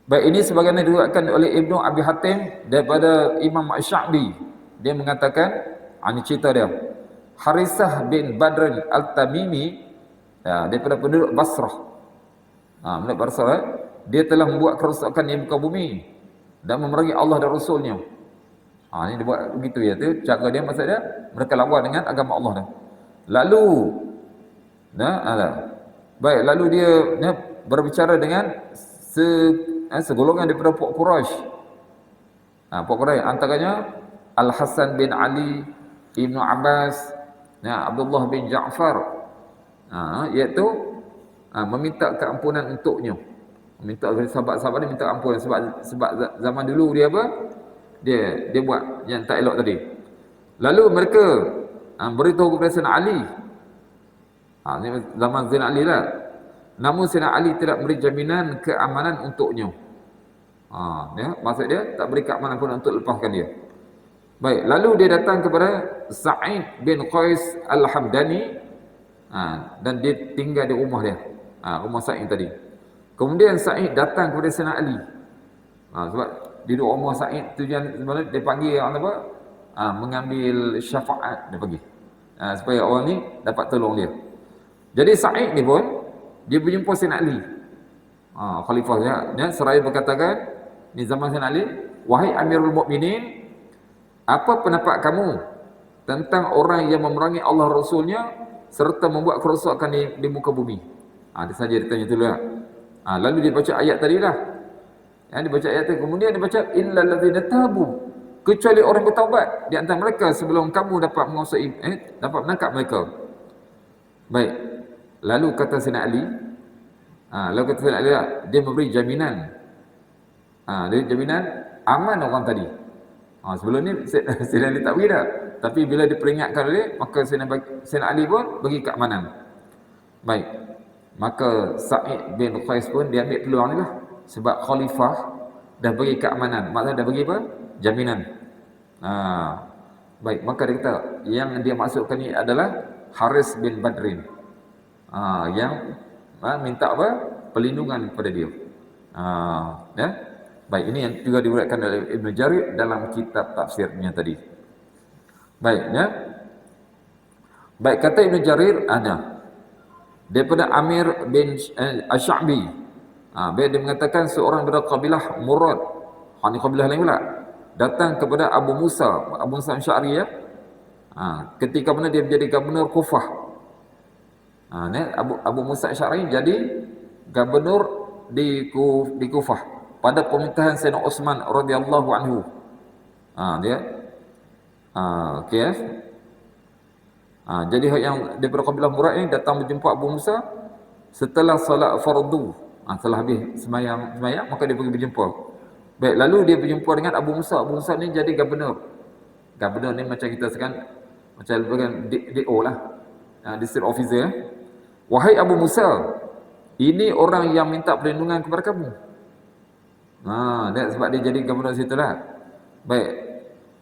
Baik, ini sebagaimana diriwayatkan oleh Ibnu Abi Hatim daripada Imam Asy-Sya'bi. Dia mengatakan, ini cerita dia. Harisah bin Badr al-Tamimi, daripada penduduk Basrah. Penduduk Basrah, dia telah membuat kerosakan di muka bumi dan memerangi Allah dan Rasulnya. Ini dia buat begitu ya, tu cara dia, maksud dia mereka lawan dengan agama Allah dah. Lalu lalu dia berbicara dengan segolongan daripada Puak Quraisy. Puak Quraisy antaranya Al-Hasan bin Ali, Ibnu Abbas, Abdullah bin Ja'far, iaitu meminta keampunan untuknya. Minta sahabat-sahabat dia minta ampunan sebab zaman dulu dia apa? Dia buat yang tak elok tadi. Lalu mereka beritahu kepada Sayyidina Ali. Zaman Sayyidina Ali lah. Namun Sayyidina Ali tidak beri jaminan keamanan untuknya. Maksud dia tak beri keamanan pun untuk lepaskan dia. Baik, lalu dia datang kepada Sa'id bin Qais Al-Hamdani, dan dia tinggal di rumah dia, rumah Sa'id tadi. Kemudian Sa'id datang kepada Sayyidina Ali. Sebab di rumah Sa'id tujuan sebenarnya dia panggil orang apa? Mengambil syafaat, dia pergi. Supaya orang ni dapat tolong dia. Jadi Sa'id ni pun dia berjumpa Sayyidina Ali. Khalifah dia seraya berkatakan, ni zaman Sayyidina Ali, wahai Amirul Mukminin, apa pendapat kamu tentang orang yang memerangi Allah Rasulnya serta membuat kerosakan di muka bumi? Dia saja dia tanya tu lah. Lalu dia baca ayat tadi lah. Dia baca ayat tadi, kemudian dia baca illal ladzina tabu, kecuali orang bertaubat di antara mereka sebelum kamu dapat menguasai dapat menangkap mereka. Baik. Lalu kata Sayyidina Ali, dia memberi jaminan. Dia jaminan aman orang tadi. Sebelum ni Sayyidina Ali tak bagi dah. Tapi bila diperingatkan oleh, maka Sayyidina Ali pun bagi keamanan. Baik. Maka Sa'id bin Qais pun dia ambil peluang ni lah. Sebab khalifah dah bagi keamanan. Maksudnya dah bagi apa? Jaminan. Baik, maka dia kata yang dia maksudkan ni adalah Haris bin Badrin. Yang minta apa? Perlindungan kepada dia. Ya. Baik, ini yang juga diriwayatkan oleh Ibn Jarir dalam kitab tafsirnya tadi. Baik, ya. Baik, kata Ibn Jarir ada daripada Amir bin Asy-Sya'bi. Dia mengatakan seorang daripada kabilah Murad, ini kabilah lain pula, datang kepada Abu Musa Asy'ari ya. Ketika mana dia menjadi gubernur Kufah. Abu Musa Asy'ari jadi gubernur di Kufah pada pemerintahan Sayyidina Utsman radhiyallahu anhu. Okey. Jadi yang daripada kabilah Murad ini datang berjumpa Abu Musa setelah salat fardu. Setelah habis semayang maka dia pergi berjumpa. Baik, lalu dia berjumpa dengan Abu Musa. Abu Musa ni jadi gubernur. Gubernur ni macam kita sekarang macam DO lah. District officer. Wahai Abu Musa, ini orang yang minta perlindungan kepada kamu. Sebab dia jadi gubernur situ lah. Baik.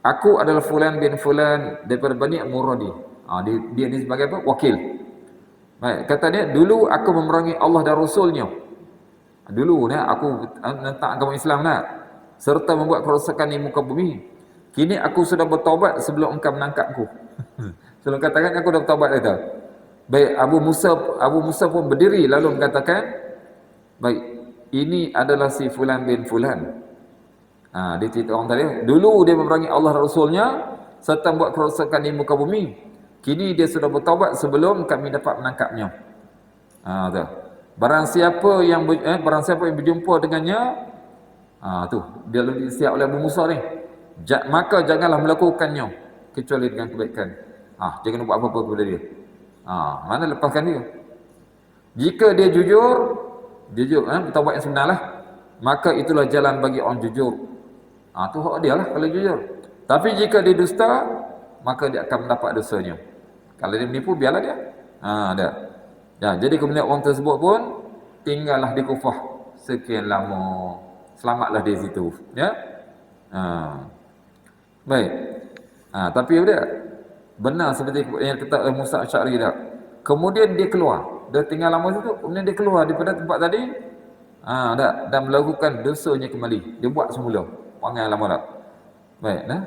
Aku adalah Fulan bin Fulan daripada Bani Muradi. Dia ni sebagai apa? Wakil. Baik, kata dia, dulu aku memerangi Allah dan Rasulnya. Dulu aku menentang agama Islam serta membuat kerosakan di muka bumi. Kini aku sudah bertaubat sebelum engkau menangkapku. Sebelum katakan aku dah bertaubat kata. Baik, Abu Musa pun berdiri lalu mengatakan, baik, ini adalah si Fulan bin Fulan. Dia cerita orang tadi, dulu dia memerangi Allah dan Rasulnya serta membuat kerosakan di muka bumi. Kini dia sudah bertaubat sebelum kami dapat menangkapnya. Tu. Barang siapa yang berjumpa dengannya, tu dia lebih siap oleh Abu Musa ni. Maka janganlah melakukannya kecuali dengan kebaikan. Jangan buat apa-apa kepada dia. Mana lepaskan dia. Jika dia jujur, bertaubat yang sebenarlah, maka itulah jalan bagi orang jujur. Tu hak dia lah kalau jujur. Tapi jika dia dusta, maka dia akan mendapat dosanya. Kalau dia menipu, biarlah dia. Dah. Ya, jadi kemudian orang tersebut pun tinggallah di Kufah sekian lama. Selamatlah di situ. Ya. Baik. Tapi dia benar seperti yang kata Musa Asy'ari dah. Kemudian dia keluar. Dia tinggal lama situ, kemudian dia keluar daripada tempat tadi. Dan melakukan dosanya kembali. Dia buat semula. Panggil lama dah. Baik, nah.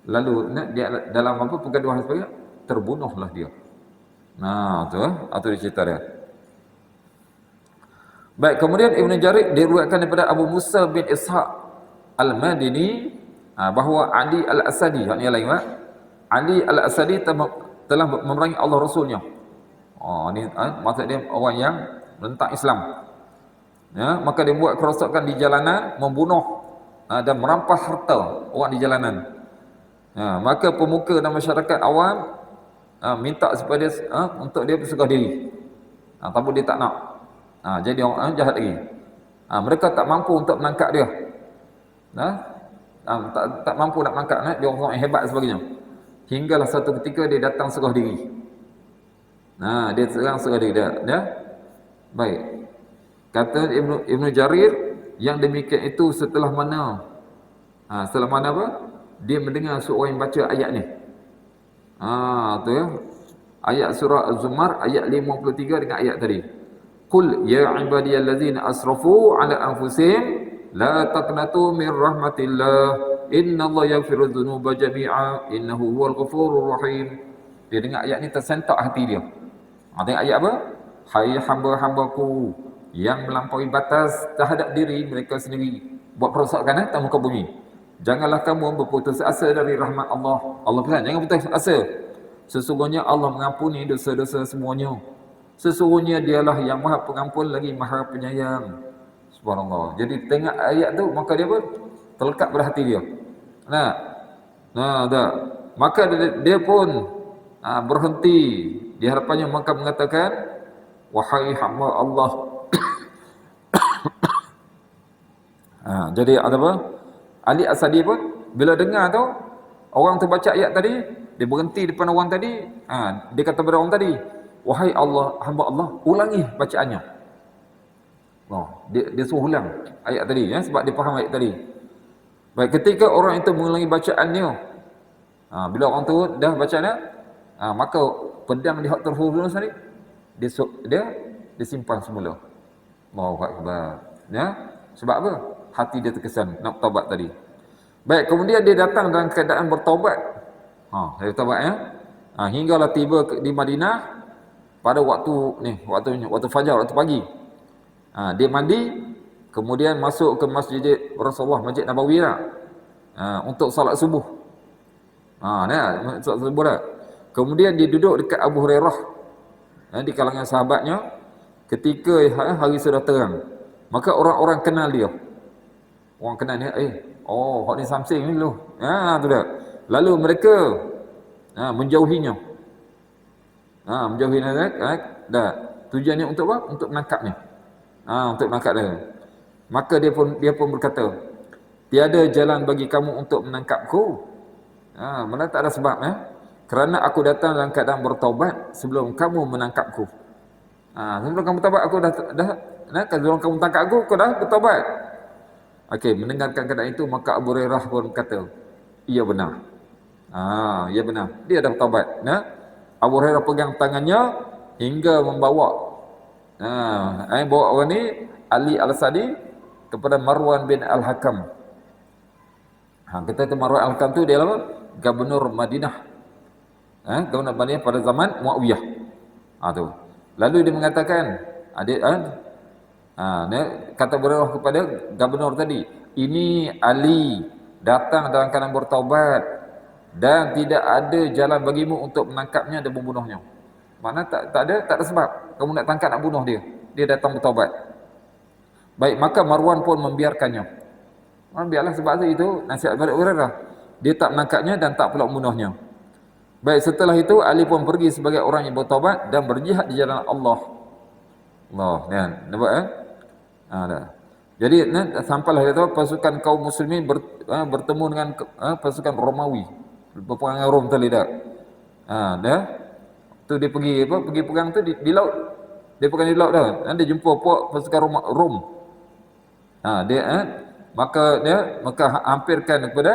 Lalu dia dalam pergaduhan sebagainya, terbunuhlah dia. Itu dia cerita dia. Baik, kemudian Ibn Jarir diriwayatkan daripada Abu Musa bin Ishaq Al-Madini bahawa Ali Al-Asadi, yang lain Ali Al-Asadi telah memerangi Allah Rasulnya. Ini maksud dia orang yang menentang Islam. Ya, maka dia buat kerosakan di jalanan, membunuh dan merampas harta orang di jalanan. Maka pemuka dan masyarakat awam minta supaya dia untuk dia berserah diri. Tapi dia tak nak. Jadi orang jahat lagi. Mereka tak mampu untuk menangkap dia. Tak mampu nak menangkap dia orang yang hebat sebagainya. Hinggalah satu ketika dia datang serah diri. Dia serah diri dia. Baik. Kata Ibn Jarir, yang demikian itu setelah mana? Setelah mana apa? Dia mendengar seorang yang baca ayat ni. Tu ya. Ayat surah Az-Zumar ayat 53 dengan ayat tadi. Qul ya ibadiyallazina asrafu ala anfusihim la taqnatu min rahmatillah innallaha yaghfiru dzunuba jami'a innahu huwal ghafurur rahim. Dia dengar ayat ni tersentak hati dia. Tengok ayat apa? Hai hamba-hambaku yang melampaui batas terhadap diri mereka sendiri, buat perosakan atas muka bumi. Janganlah kamu berputus asa dari rahmat Allah. Allah pesan, jangan putus asa. Sesungguhnya Allah mengampuni dosa-dosa semuanya. Sesungguhnya dialah yang maha pengampun lagi maha penyayang. Subhanallah. Jadi tengok ayat tu, maka dia pun terlekat pada hati dia. Dah. Maka dia pun berhenti di hadapannya, maka mengatakan, wahai hamba Allah. Jadi ada apa? Ali Asadi pun bila dengar tu orang tu baca ayat tadi, dia berhenti depan orang tadi. Dia kata kepada orang tadi, wahai Allah, hamba Allah, ulangi bacaannya. Dia suruh ulang ayat tadi, sebab dia faham ayat tadi. Baik, ketika orang itu mengulangi bacaannya, bila orang tu dah bacanya, maka pedang di hak terhubung tadi dia simpan semula. Allahu Akbar. Sebab apa? Hati dia terkesan nak taubat tadi. Baik, kemudian dia datang dalam keadaan bertaubat. Dia bertaubat hinggalah tiba di Madinah pada waktu fajar, waktu pagi. Dia mandi, kemudian masuk ke Masjid Rasulullah, Masjid Nabawi untuk salat subuh. Salat subuh dah. Kemudian dia duduk dekat Abu Hurairah di kalangan sahabatnya ketika hari sudah terang. Maka orang-orang kenal dia. Orang kenal dia, hak ni Samsing ni dulu. Tu dah. Lalu mereka menjauhinya. Menjauhinya dah. Tujuannya untuk apa? Untuk menangkapnya. Untuk menangkap dia. Maka dia pun berkata, tiada jalan bagi kamu untuk menangkapku. Mana tak ada sebab kerana aku datang dalam keadaan bertaubat sebelum kamu menangkapku. Sebelum kamu taubat aku dah sebelum kamu tangkap aku dah bertaubat. Okey, mendengarkan keadaan itu maka Abu Hurairah pun kata, iya benar. Ya benar. Dia dah bertaubat. Abu Hurairah pegang tangannya hingga membawa bawa orang ni Ali Al-Asadi kepada Marwan bin Al-Hakam. Kita tu Marwan Al-Hakam tu dia apa? Gubernur Madinah. Gubernur Madinah pada zaman Muawiyah. Tu. Lalu dia mengatakan, kata Hurairah kepada gubernur tadi, ini Ali datang dalam keadaan bertaubat dan tidak ada jalan bagimu untuk menangkapnya dan membunuhnya. Mana tak ada sebab kamu nak tangkap, nak bunuh dia. Dia datang bertaubat. Baik, maka Marwan pun membiarkannya. Biarlah, sebab itu nasihat balik Hurairah. Dia tak menangkapnya dan tak pula membunuhnya. Baik, setelah itu Ali pun pergi sebagai orang yang bertaubat dan berjihad di jalan Allah. Allah, kan? Nampak kan? Dah. Jadi sampailah itu pasukan kaum muslimin bertemu dengan pasukan Romawi. Peperangan Rom tadi dah. Dah. Tu dia pergi pergi perang tu di laut. Dia pergi di laut dah. Dia jumpa pasukan Rom. Maka hampirkan kepada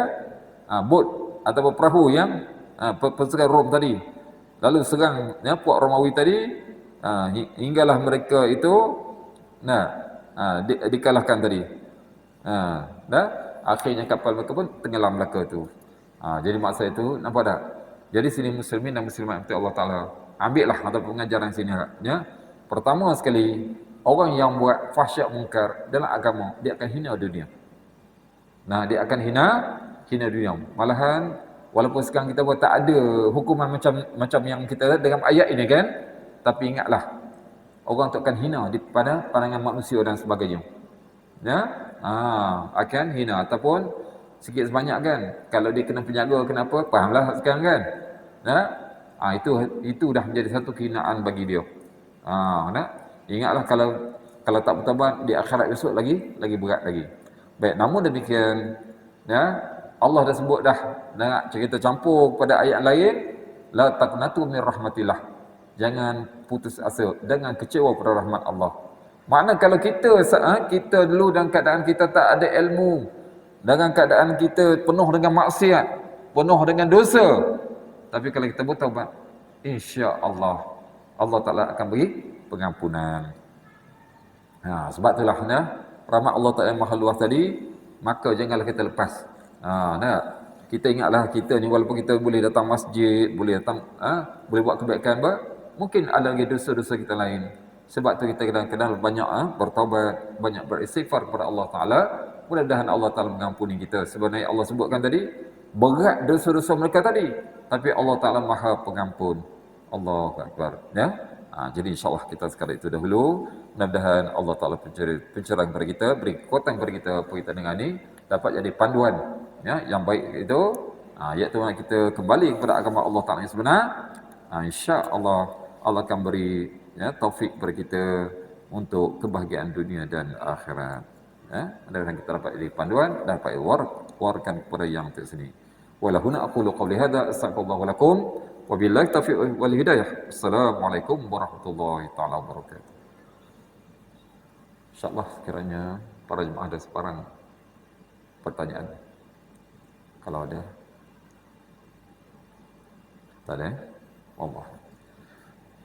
bot atau perahu yang pasukan Rom tadi. Lalu serang puak Romawi tadi, hinggalah mereka itu dikalahkan tadi. Dah, akhirnya kapal mereka pun tenggelam Melaka tu. Jadi maksud itu nampak tak? Jadi sini muslimin dan muslimat yang Allah Taala ambillah atau pengajaran sini ya. Pertama sekali, orang yang buat fahsyat mungkar dalam agama, dia akan hina dunia. Dia akan hina dunia. Malahan walaupun sekarang kita buat tak ada hukuman macam yang kita dengan ayat ini kan, tapi ingatlah orang tu akan hina pada pandangan manusia dan sebagainya. Ya, akan hina ataupun sikit sebanyak kan. Kalau dia kena penjaga, kenapa? Fahamlah sekarang kan. Itu dah menjadi satu kehinaan bagi dia. Ingatlah kalau tak bertaubat di akhirat besok lagi berat lagi. Baik, namun demikian Allah dah sebut dah cerita campur pada ayat lain, la taqnatu min rahmatillah. Jangan putus asa, jangan kecewa pada rahmat Allah. Makna kalau kita dulu dalam keadaan kita tak ada ilmu, dalam keadaan kita penuh dengan maksiat, penuh dengan dosa, tapi kalau kita bertaubat, insya-Allah Allah Taala akan beri pengampunan. Sebab itulah rahmat Allah Taala yang maha luas tadi, maka janganlah kita lepas. Kita ingatlah, kita ni walaupun kita boleh datang masjid, boleh datang boleh buat kebaikan, mungkin ada lagi dosa-dosa kita lain. Sebab tu kita kadang-kadang banyak bertaubat, banyak beristighfar kepada Allah Taala. Mudah-mudahan Allah Taala mengampuni kita. Sebenarnya Allah sebutkan tadi, berat dosa-dosa mereka tadi, tapi Allah Taala Maha Pengampun. Allahu Akbar. Jadi insya-Allah kita sekarang itu dahulu. Mudah-mudahan Allah Taala pencerahan kepada kita, beri kekuatan kepada kita apa kita dengar ni dapat jadi panduan yang baik itu, iaitu kita kembali kepada agama Allah Taala yang sebenar. Insya-Allah Allah akan beri taufik kepada kita untuk kebahagiaan dunia dan akhirat. Mudah-mudahan kita dapat jadi panduan dan dapat warkan kepada yang tersini. Walahuna aqulu qawli hadza astaghfirullah lakum wa billahi taufiq wal hidayah. Assalamualaikum warahmatullahi taala wabarakatuh. Insya-Allah kiranya para jemaah ada sebarang pertanyaan. Kalau ada. Tak ada? Allah.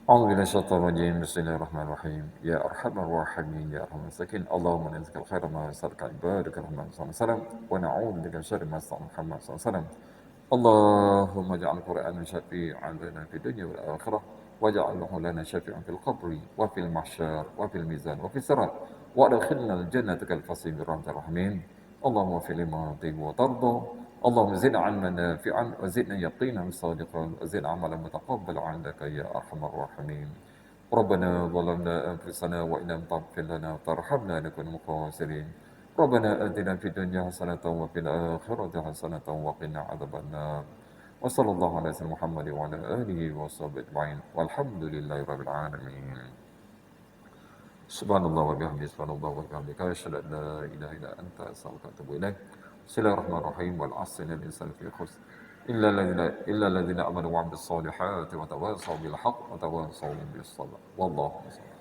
أعوذ بالله من الشيطان الرجيم بسم الله الرحمن الرحيم يا أرحم الراحمين يا أرحم الراحمين اللهم نسألك الخير ما سألك عبادك محمد صلى الله عليه وسلم ونعوذ بك من شر ما استعان محمد صلى الله عليه وسلم اللهم اجعل القرآن شفيعا لنا في الدنيا والآخرة واجعله لنا شفيعا في القبر وفي المحشر وفي الميزان وفي الصراط وادخلنا الجنة كالفصل برحمتك الرحمن اللهم اغفر لما تحب وترضى اللهم زدنا علما نافعا وزدنا يقينا صادقا وزدنا عملا متقبلا عندك يا ارحم الراحمين ربنا ظلمنا انفسنا وان لم تغفر لنا وترحمنا لنكن من الخاسرين ربنا اتنا في الدنيا حسنه وفي الاخره حسنه وقنا عذاب النار وصلى الله على سيدنا محمد وعلى اله وصحبه اجمعين والحمد لله رب العالمين Subhanallah wa bihamdihi subhanallah wa bihamdihi asyhadu an la ilaha illa anta astaghfiruka wa atubu ilaik. Bismillahirrahmanirrahim wal 'asri innal insana lafi khusr illa alladhina amanu wa 'amilus solihati wa tawassaw bil haqq wa tawassaw bis sabr. Wallahu a'lam.